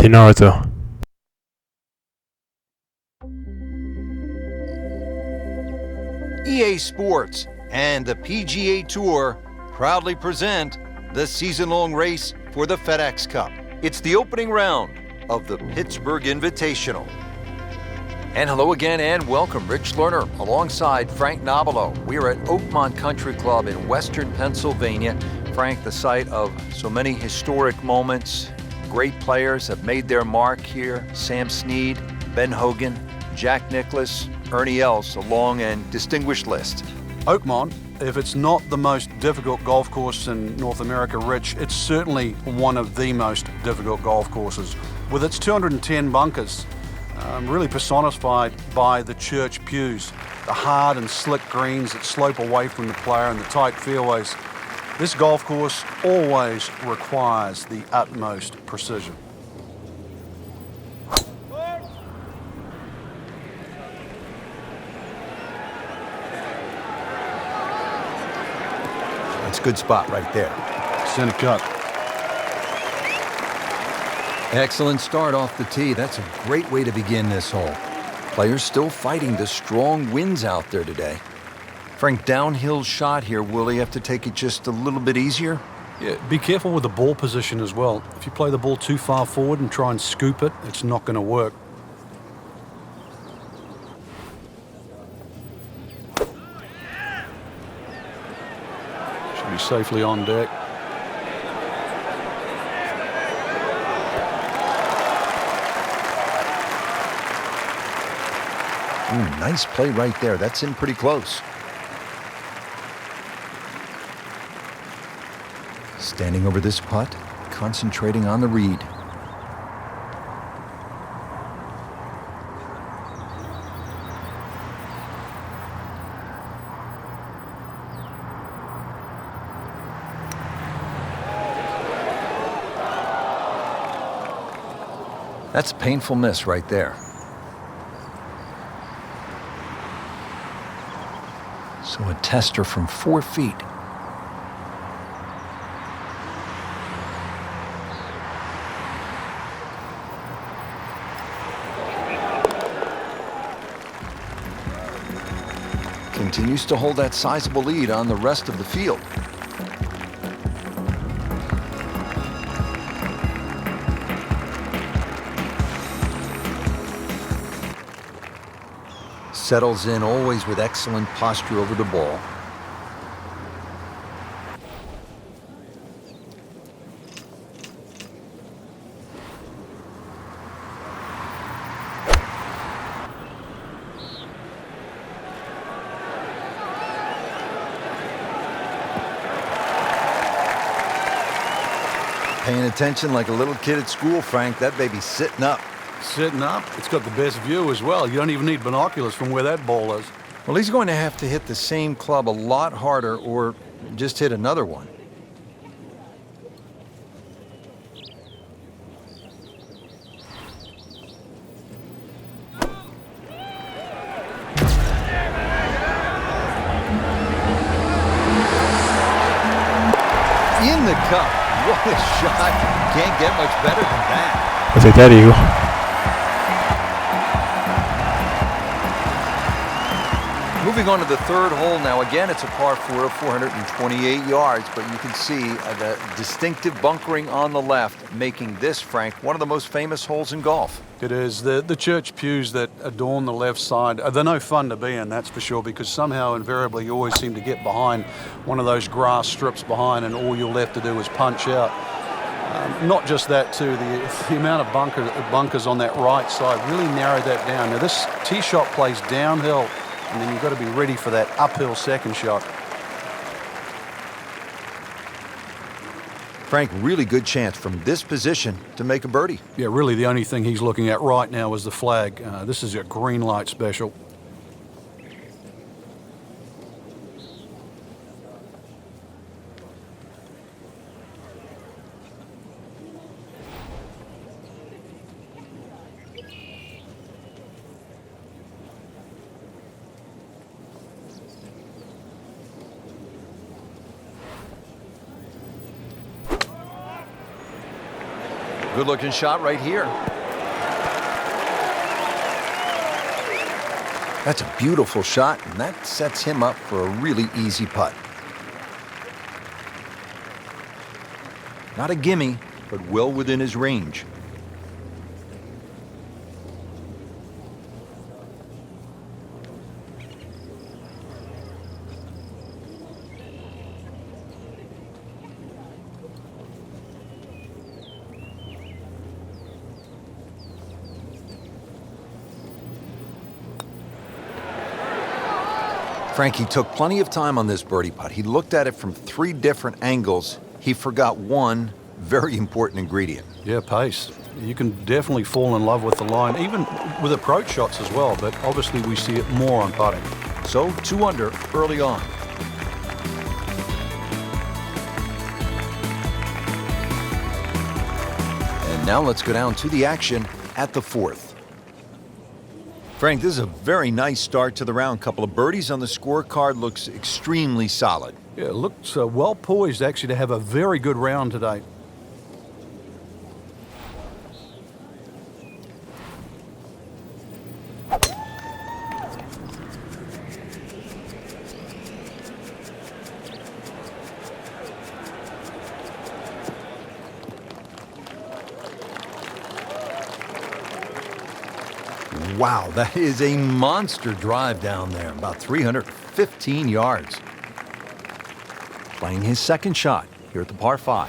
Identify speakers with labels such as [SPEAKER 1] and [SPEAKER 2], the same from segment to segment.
[SPEAKER 1] in order.
[SPEAKER 2] EA Sports and the PGA Tour proudly present the season-long race for the FedEx Cup. It's the opening round of the Pittsburgh Invitational. And hello again and welcome. Rich Lerner alongside Frank Nobilo. We are at Oakmont Country Club in western Pennsylvania. Frank, the site of so many historic moments. Great players have made their mark here. Sam Snead, Ben Hogan, Jack Nicklaus, Ernie Els, a long and distinguished list.
[SPEAKER 3] Oakmont, if it's not the most difficult golf course in North America, Rich, it's certainly one of the most difficult golf courses. With its 210 bunkers, really personified by the church pews, the hard and slick greens that slope away from the player and the tight fairways. This golf course always requires the utmost precision.
[SPEAKER 2] That's a good spot right there.
[SPEAKER 3] Center cut.
[SPEAKER 2] Excellent start off the tee. That's a great way to begin this hole. Players still fighting the strong winds out there today. Frank, downhill shot here. Will he have to take it just a little bit easier?
[SPEAKER 3] Yeah, be careful with the ball position as well. If you play the ball too far forward and try and scoop it, it's not going to work. Should be safely on deck.
[SPEAKER 2] Ooh, nice play right there. That's in pretty close. Standing over this putt, concentrating on the read. That's a painful miss right there. So a tester from 4 feet. Continues to hold that sizable lead on the rest of the field. Settles in always with excellent posture over the ball. Paying attention like a little kid at school, Frank. That baby's sitting up.
[SPEAKER 3] Sitting up, it's got the best view as well. You don't even need binoculars from where that ball is.
[SPEAKER 2] Well, he's going to have to hit the same club a lot harder or just hit another one. In the cup. What a shot. Can't get much better than that.
[SPEAKER 1] I'll take that, Eagle.
[SPEAKER 2] Moving on to the third hole now. Again, it's a par 4 of 428 yards, but you can see the distinctive bunkering on the left, making this, Frank, one of the most famous holes in golf.
[SPEAKER 3] It is. The church pews that adorn the left side, they're no fun to be in, that's for sure, because somehow, invariably, you always seem to get behind one of those grass strips behind, and all you're left to do is punch out. Not just that, too. The amount of bunkers on that right side really narrowed that down. Now, this tee shot plays downhill, and then you've got to be ready for that uphill second shot.
[SPEAKER 2] Frank, really good chance from this position to make a birdie.
[SPEAKER 3] Yeah, really the only thing he's looking at right now is the flag. This is a green light special.
[SPEAKER 2] Good looking shot right here. That's a beautiful shot, and that sets him up for a really easy putt. Not a gimme, but well within his range. Frankie took plenty of time on this birdie putt. He looked at it from 3 different angles. He forgot one very important ingredient.
[SPEAKER 3] Yeah, pace. You can definitely fall in love with the line, even with approach shots as well, but obviously we see it more on putting.
[SPEAKER 2] So 2 under early on. And now let's go down to the action at the 4th. Frank, this is a very nice start to the round. Couple of birdies on the scorecard, looks extremely solid.
[SPEAKER 3] Yeah, it looks well poised actually to have a very good round today.
[SPEAKER 2] Wow, that is a monster drive down there, about 315 yards. Playing his second shot here at the par 5.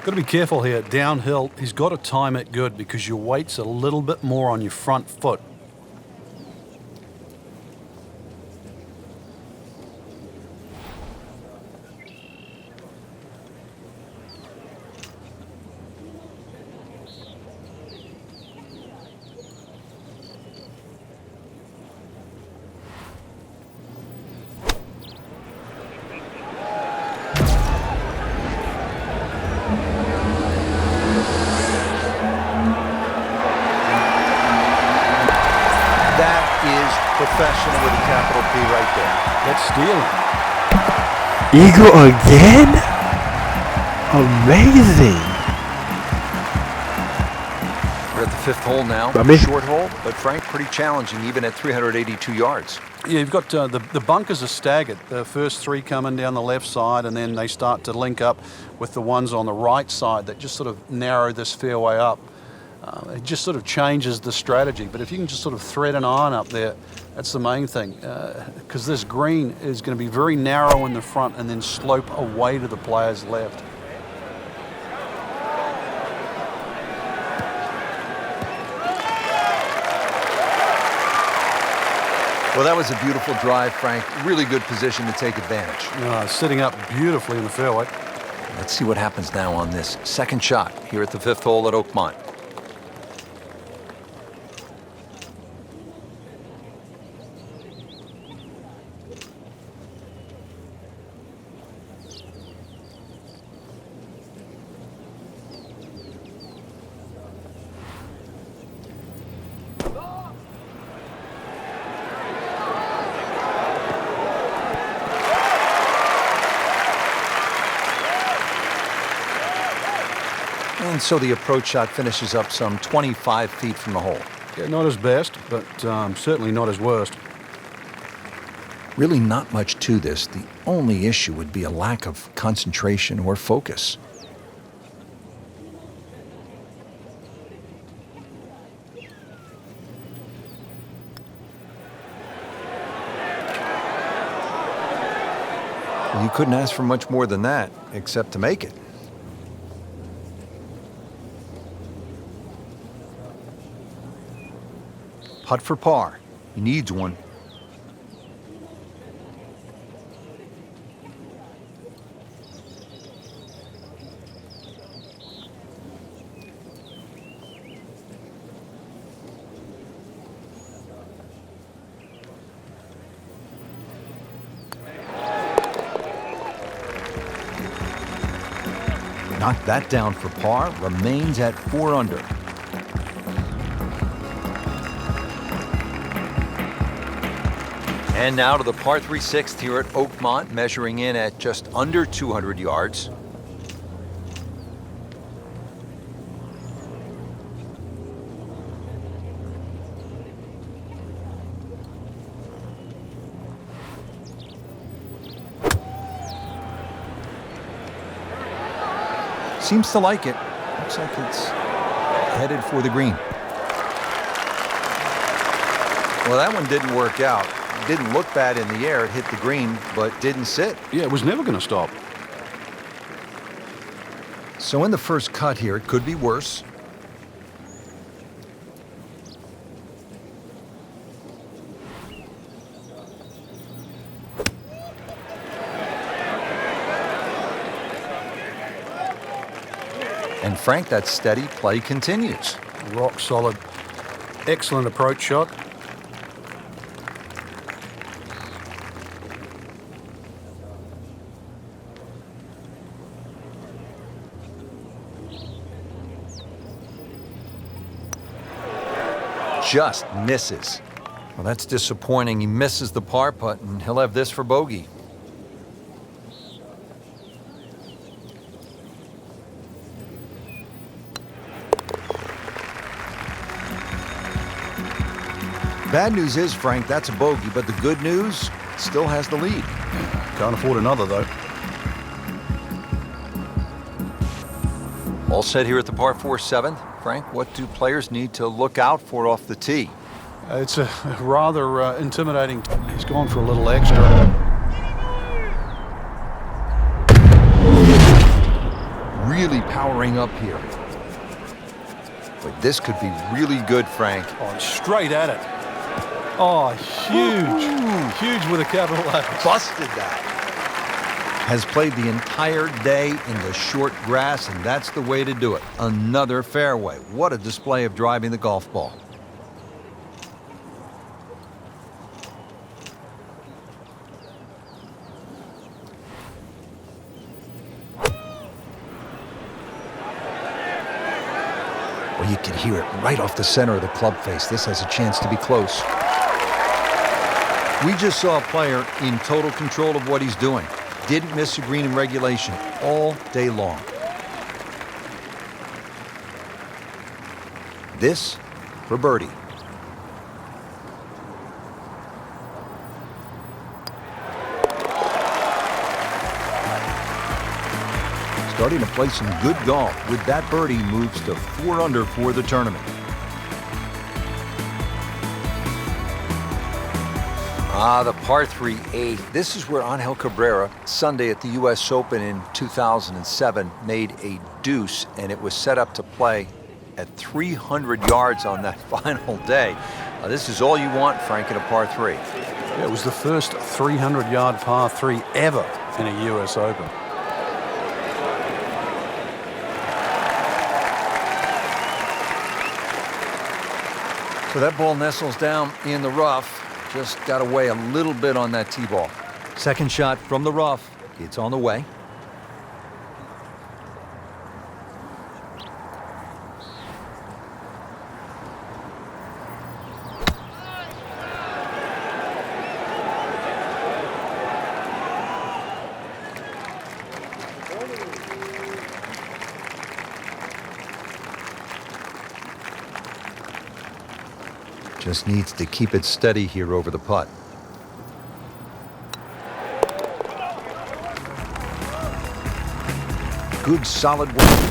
[SPEAKER 3] Got to be careful here. Downhill, he's got to time it good because your weight's a little bit more on your front foot.
[SPEAKER 2] Professional with a capital P right there.
[SPEAKER 3] That's stealing.
[SPEAKER 1] Eagle again? Amazing.
[SPEAKER 2] We're at the 5th hole now. Short hole, but Frank, pretty challenging even at 382 yards.
[SPEAKER 3] Yeah, you've got the bunkers are staggered. The first 3 come in down the left side, and then they start to link up with the ones on the right side that just sort of narrow this fairway up. It just sort of changes the strategy. But if you can just sort of thread an iron up there, that's the main thing. Because this green is going to be very narrow in the front and then slope away to the player's left.
[SPEAKER 2] Well, that was a beautiful drive, Frank. Really good position to take advantage.
[SPEAKER 3] Sitting up beautifully in the fairway.
[SPEAKER 2] Let's see what happens now on this second shot here at the 5th hole at Oakmont. And so the approach shot finishes up some 25 feet from the hole.
[SPEAKER 3] Yeah, not his best, but certainly not his worst.
[SPEAKER 2] Really not much to this. The only issue would be a lack of concentration or focus. You couldn't ask for much more than that, except to make it. Putt for par. He needs one. Knocked that down for par, remains at 4 under. And now to the par 3 sixth here at Oakmont, measuring in at just under 200 yards. Seems to like it. Looks like it's headed for the green. Well, that one didn't work out. It didn't look bad in the air. It hit the green, but didn't sit.
[SPEAKER 3] Yeah, it was never going to stop.
[SPEAKER 2] So in the first cut here, it could be worse. And Frank, that steady play continues.
[SPEAKER 3] Rock solid. Excellent approach shot.
[SPEAKER 2] Just misses. Well, that's disappointing. He misses the par putt, and he'll have this for bogey. Bad news is, Frank, that's a bogey, but the good news, still has the lead.
[SPEAKER 3] Can't afford another, though.
[SPEAKER 2] All set here at the par 4 7th. Frank, what do players need to look out for off the tee?
[SPEAKER 3] It's a rather intimidating. He's gone for a little extra.
[SPEAKER 2] Really powering up here. But this could be really good, Frank.
[SPEAKER 3] Oh, straight at it. Oh, huge. Huge with a capital A.
[SPEAKER 2] Busted that. Has played the entire day in the short grass, and that's the way to do it. Another fairway. What a display of driving the golf ball. Well, you can hear it right off the center of the club face. This has a chance to be close. We just saw a player in total control of what he's doing. Didn't miss a green in regulation all day long. This for birdie. Starting to play some good golf. With that birdie, moves to 4 under for the tournament. The par 3 8th. This is where Angel Cabrera, Sunday at the U.S. Open in 2007, made a deuce, and it was set up to play at 300 yards on that final day. This is all you want, Frank, in a par 3.
[SPEAKER 3] Yeah, it was the first 300-yard par 3 ever in a U.S. Open.
[SPEAKER 2] So that ball nestles down in the rough. Just got away a little bit on that tee ball. Second shot from the rough. It's on the way. Just needs to keep it steady here over the putt. Good solid work.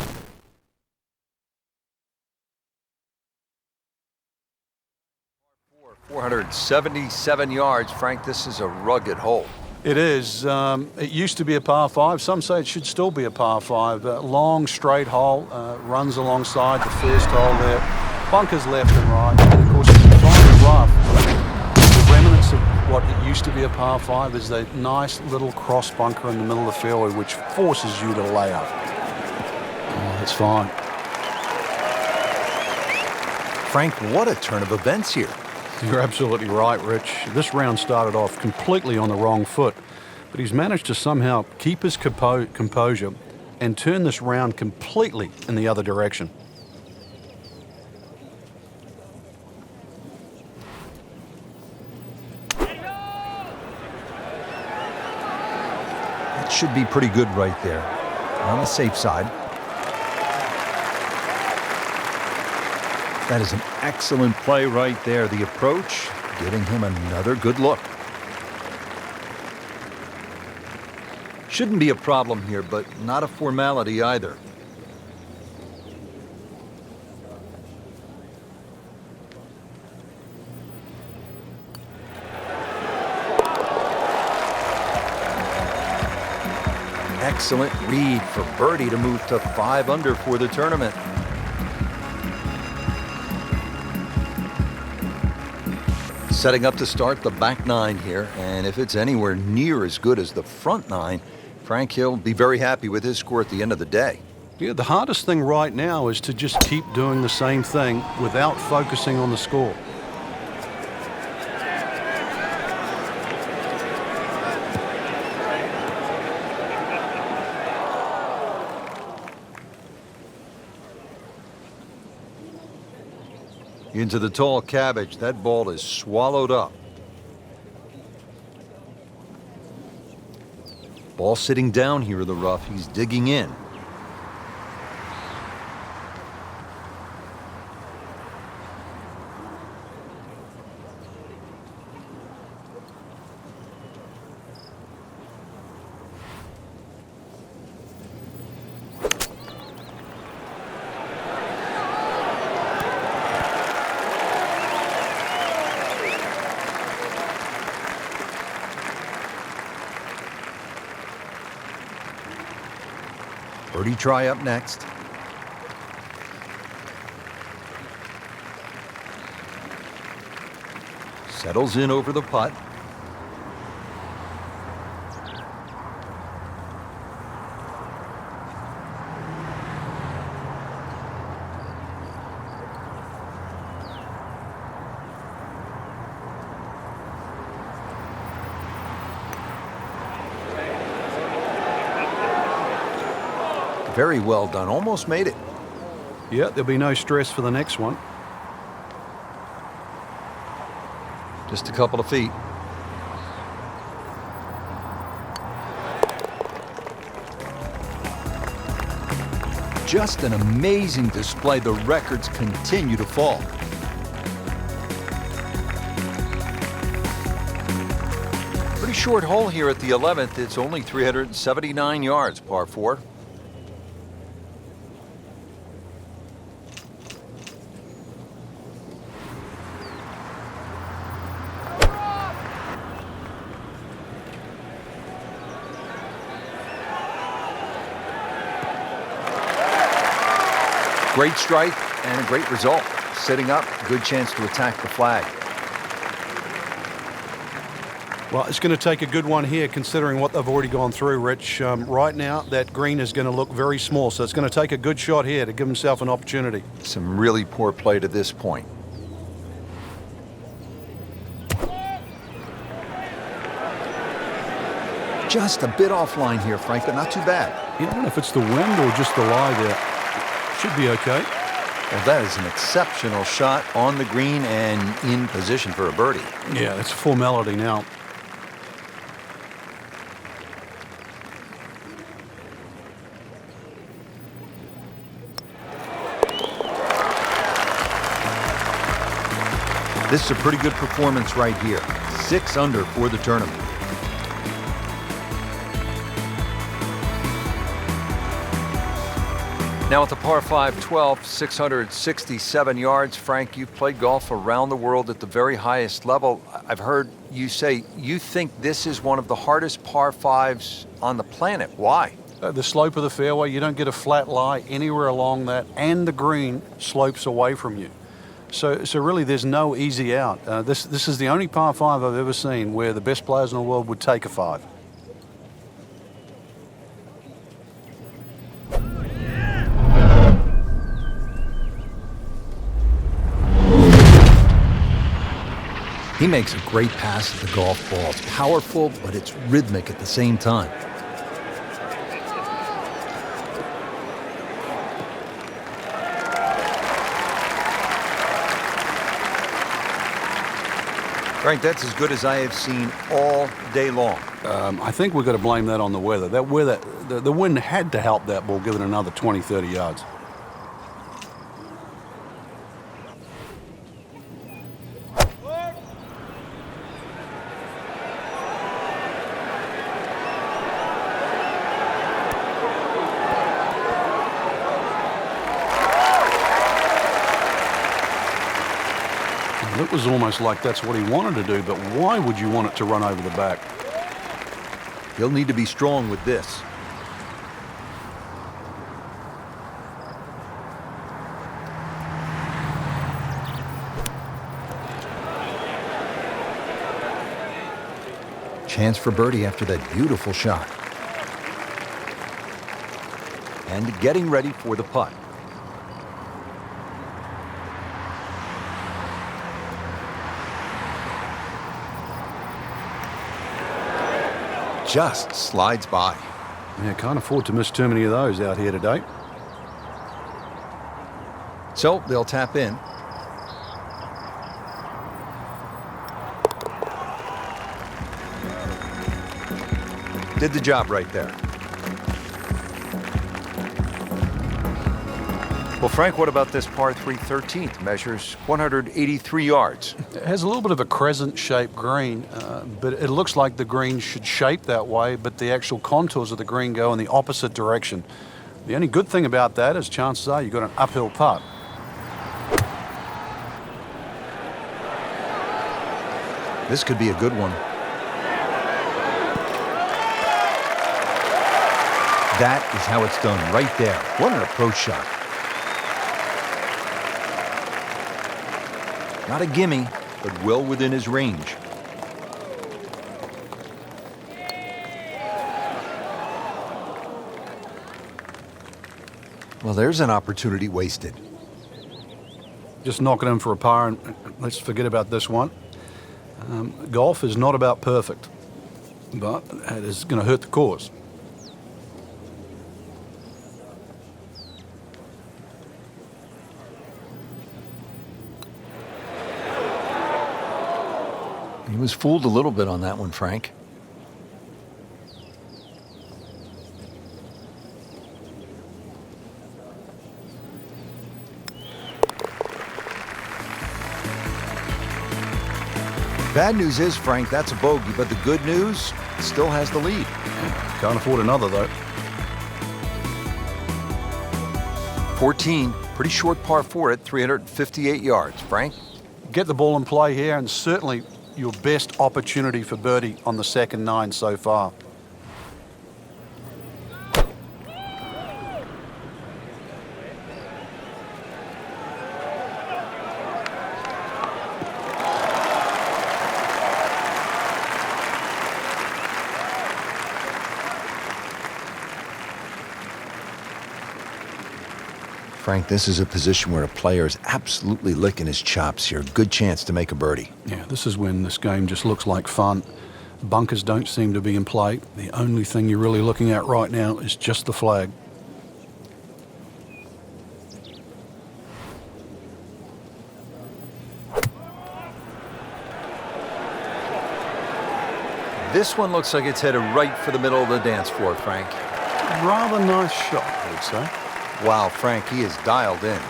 [SPEAKER 2] 477 yards. Frank, this is a rugged hole.
[SPEAKER 3] It is. It used to be a par 5. Some say it should still be a par 5. Long, straight hole, runs alongside the first hole there. Bunkers left and right. And of course, if you find it rough, the remnants of what it used to be a par 5 is that nice little cross bunker in the middle of the fairway, which forces you to lay up. Oh, that's fine.
[SPEAKER 2] Frank, what a turn of events here.
[SPEAKER 3] You're absolutely right, Rich. This round started off completely on the wrong foot, but he's managed to somehow keep his composure, and turn this round completely in the other direction.
[SPEAKER 2] That should be pretty good right there. On the safe side. That is an excellent play right there. The approach, giving him another good look. Shouldn't be a problem here, but not a formality either. Excellent read for birdie to move to 5 under for the tournament. Setting up to start the back 9 here, and if it's anywhere near as good as the front 9, Frank Hill will be very happy with his score at the end of the day.
[SPEAKER 3] Yeah, the hardest thing right now is to just keep doing the same thing without focusing on the score.
[SPEAKER 2] Into the tall cabbage. That ball is swallowed up. Ball sitting down here in the rough. He's digging in. Birdie try up next. Settles in over the putt. Very well done. Almost made it.
[SPEAKER 3] Yeah, there'll be no stress for the next one.
[SPEAKER 2] Just a couple of feet. Just an amazing display. The records continue to fall. Pretty short hole here at the 11th. It's only 379 yards, par 4. Great strike and a great result. Sitting up, good chance to attack the flag.
[SPEAKER 3] Well, it's going to take a good one here considering what they've already gone through, Rich. Right now, that green is going to look very small, so it's going to take a good shot here to give himself an opportunity.
[SPEAKER 2] Some really poor play to this point. Just a bit offline here, Frank, but not too bad.
[SPEAKER 3] I don't know if it's the wind or just the lie there. Should be okay.
[SPEAKER 2] Well, that is an exceptional shot on the green and in position for a birdie.
[SPEAKER 3] Yeah, it's a formality now.
[SPEAKER 2] This is a pretty good performance right here. 6 under for the tournament. Now at the par 5 12, 667 yards. Frank, you've played golf around the world at the very highest level. I've heard you say you think this is one of the hardest par 5s on the planet. Why?
[SPEAKER 3] The slope of the fairway, you don't get a flat lie anywhere along that, and the green slopes away from you. So really there's no easy out. This is the only par 5 I've ever seen where the best players in the world would take a 5.
[SPEAKER 2] He makes a great pass at the golf ball. It's powerful, but it's rhythmic at the same time. Frank, that's as good as I have seen all day long.
[SPEAKER 3] I think we've got to blame that on the weather. That weather, the wind had to help that ball give it another 20, 30 yards. It was almost like that's what he wanted to do, but why would you want it to run over the back?
[SPEAKER 2] He'll need to be strong with this. Chance for birdie after that beautiful shot. And getting ready for the putt. Just slides by.
[SPEAKER 3] Yeah, can't afford to miss too many of those out here today.
[SPEAKER 2] So they'll tap in. Did the job right there. Well, Frank, what about this par 3 13th? Measures 183 yards.
[SPEAKER 3] It has a little bit of a crescent-shaped green, but it looks like the green should shape that way, but the actual contours of the green go in the opposite direction. The only good thing about that is chances are you've got an uphill putt.
[SPEAKER 2] This could be a good one. That is how it's done right there. What an approach shot. Not a gimme, but well within his range. Well, there's an opportunity wasted.
[SPEAKER 3] Just knock it in for a par, and let's forget about this one. Golf is not about perfect, but it is going to hurt the cause.
[SPEAKER 2] He was fooled a little bit on that one, Frank. Bad news is, Frank, that's a bogey, but the good news, still has the lead.
[SPEAKER 3] Can't afford another, though.
[SPEAKER 2] 14, pretty short par 4 at 358 yards. Frank?
[SPEAKER 3] Get the ball in play here, and certainly your best opportunity for birdie on the second 9 so far.
[SPEAKER 2] Frank, this is a position where a player is absolutely licking his chops here. Good chance to make a birdie.
[SPEAKER 3] Yeah, this is when this game just looks like fun. Bunkers don't seem to be in play. The only thing you're really looking at right now is just the flag.
[SPEAKER 2] This one looks like it's headed right for the middle of the dance floor, Frank.
[SPEAKER 3] Rather nice shot, I would say.
[SPEAKER 2] Wow, Frank, he is dialed in.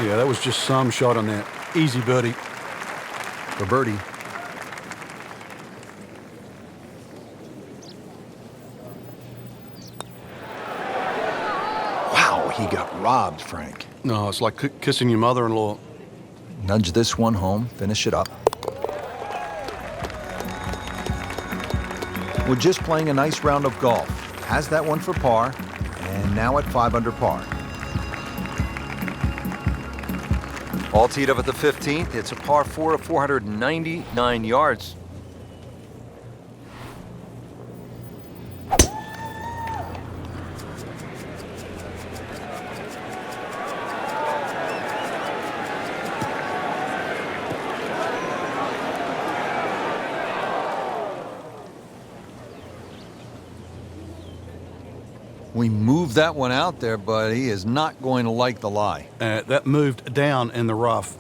[SPEAKER 3] Yeah, that was just some shot on that. Easy birdie.
[SPEAKER 2] For birdie. Wow, he got robbed, Frank.
[SPEAKER 3] No, it's like kissing your mother-in-law.
[SPEAKER 2] Nudge this one home, finish it up. We're just playing a nice round of golf. Has that one for par, and now at 5 under par. All teed up at the 15th. It's a par 4 of 499 yards. We moved that one out there, but he is not going to like the lie.
[SPEAKER 3] That moved down in the rough.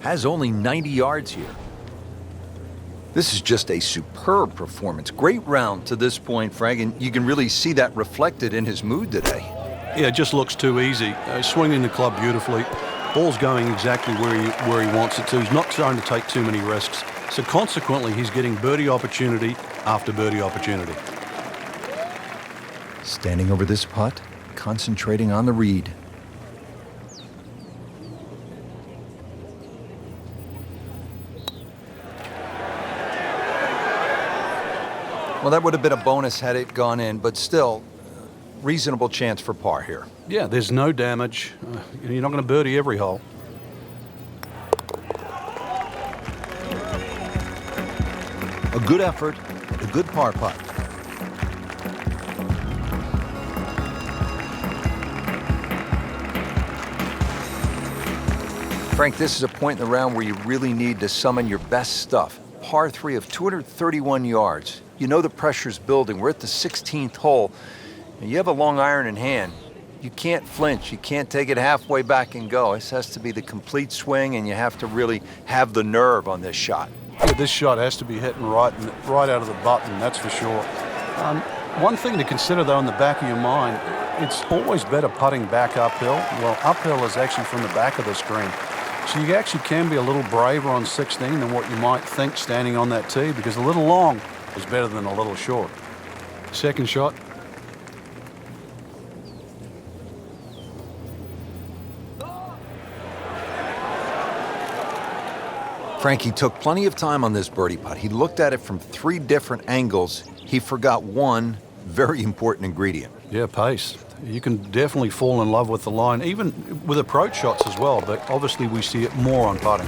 [SPEAKER 2] has only 90 yards here. This is just a superb performance. Great round to this point, Frank, and you can really see that reflected in his mood today.
[SPEAKER 3] Yeah, it just looks too easy. Swinging the club beautifully. Ball's going exactly where he wants it to. He's not trying to take too many risks. So consequently, he's getting birdie opportunity after birdie opportunity.
[SPEAKER 2] Standing over this putt, concentrating on the read. Well, that would have been a bonus had it gone in, but still, reasonable chance for par here.
[SPEAKER 3] Yeah, there's no damage. You're not going to birdie every hole.
[SPEAKER 2] A good effort, a good par putt. Frank, this is a point in the round where you really need to summon your best stuff. Par 3 of 231 yards. You know the pressure's building. We're at the 16th hole, and you have a long iron in hand. You can't flinch. You can't take it halfway back and go. This has to be the complete swing, and you have to really have the nerve on this shot.
[SPEAKER 3] Yeah, this shot has to be hitting right out of the button, that's for sure. One thing to consider, though, in the back of your mind, it's always better putting back uphill. Well, uphill is actually from the back of the screen. So you actually can be a little braver on 16 than what you might think standing on that tee, because a little long is better than a little short. Second shot.
[SPEAKER 2] Frankie took plenty of time on this birdie putt. He looked at it from 3 different angles. He forgot one very important ingredient.
[SPEAKER 3] Yeah, pace. You can definitely fall in love with the line, even with approach shots as well, but obviously we see it more on putting.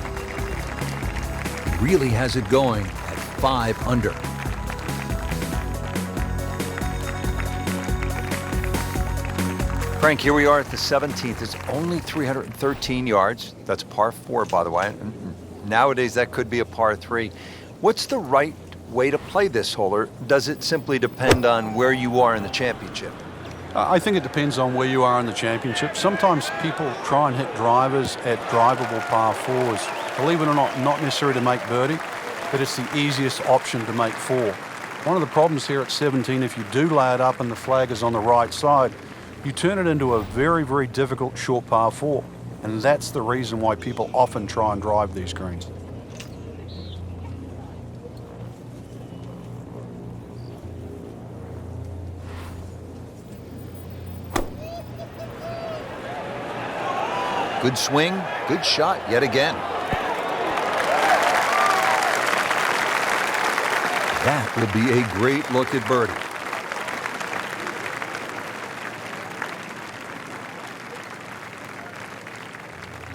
[SPEAKER 2] Really has it going at 5 under. Frank, here we are at the 17th. It's only 313 yards. That's par 4, by the way. Nowadays, that could be a par 3. What's the right way to play this hole, or does it simply depend on where you are in the championship?
[SPEAKER 3] I think it depends on where you are in the championship. Sometimes people try and hit drivers at drivable par 4s. Believe it or not necessary to make birdie, but it's the easiest option to make 4. One of the problems here at 17, if you do lay it up and the flag is on the right side, you turn it into a very, very difficult short par 4. And that's the reason why people often try and drive these greens.
[SPEAKER 2] Good swing, good shot yet again. That will be a great look at birdie.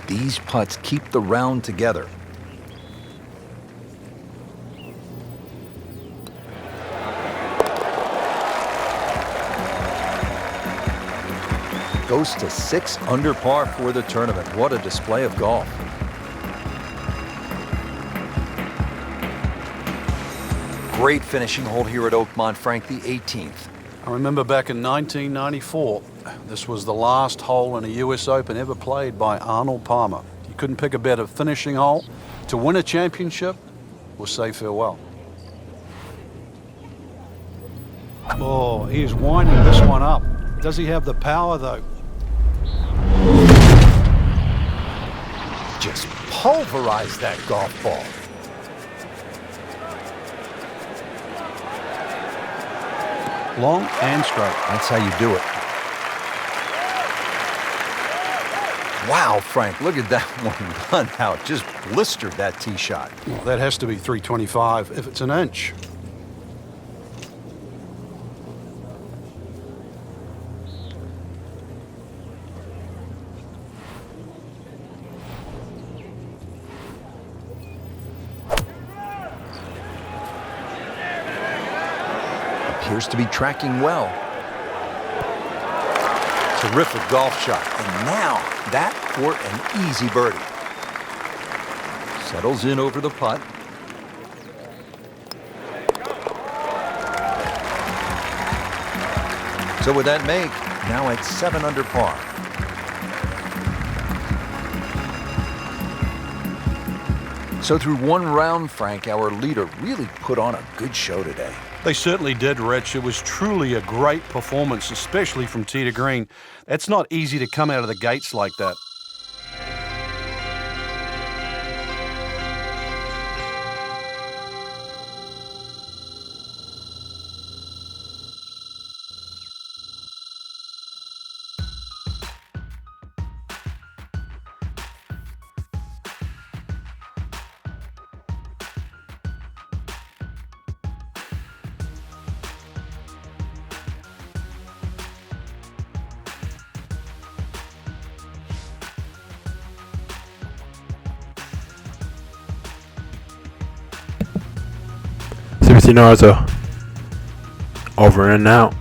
[SPEAKER 2] These putts keep the round together. Goes to 6 under par for the tournament. What a display of golf. Great finishing hole here at Oakmont, Frank, the 18th.
[SPEAKER 3] I remember back in 1994, this was the last hole in a US Open ever played by Arnold Palmer. You couldn't pick a better finishing hole to win a championship or say farewell. Oh, he is winding this one up. Does he have the power, though?
[SPEAKER 2] Just pulverized that golf ball.
[SPEAKER 3] Long and straight.
[SPEAKER 2] That's how you do it. Wow, Frank, look at that one run out. Just blistered that tee shot.
[SPEAKER 3] Well, that has to be 325 if it's an inch.
[SPEAKER 2] Appears to be tracking well. Terrific golf shot. And now that for an easy birdie. Settles in over the putt. So with that make, now at 7 under par.
[SPEAKER 4] So through one round, Frank, our leader really put on a good show today.
[SPEAKER 3] They certainly did, Rich. It was truly a great performance, especially from tee to green. It's not easy to come out of the gates like that.
[SPEAKER 1] Timothy Narza. Over and out.